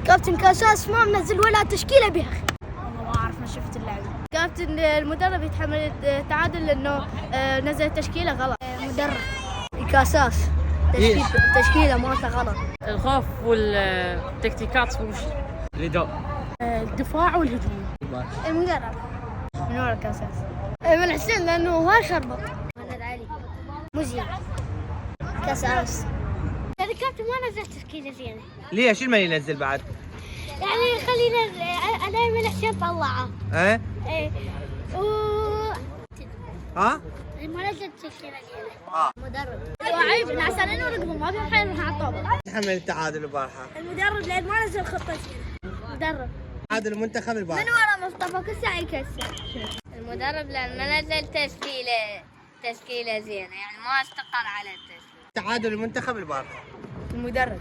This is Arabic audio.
كابتن كاساس ما منزل ولا تشكيله بها. والله ما اعرف، ما شفت اللعبه. كابتن المدرب يتحمل التعادل لانه نزل تشكيله غلط. مدرب كاساس تشكيله مالته غلط. الخوف والتكتيكات وش الاداء، الدفاع والهجوم. المدرب من ورا كاساس من حسين لانه هو شربط. محمد علي مزيان كاساس. يعني الكابتن ما نزل تشكيله زينه. ليش ما ينزل بعد؟ يعني خلينا انا من حسين طلعه. ايه ها؟ ما نزلت تشكيله زينه. مدرب عيب نعسانين ورقبهم ما في حيل راح اعطوه. تحمل التعادل البارحه. المدرب لان ما نزل خطه زينه. مدرب تعادل المنتخب البارحه. من ورا مصطفى كل ساعه يكسر. المدرب لأن ما نزل تشكيلة زينة، يعني ما استقر على التشكيلة. تعادل المنتخب البارحه. المدرب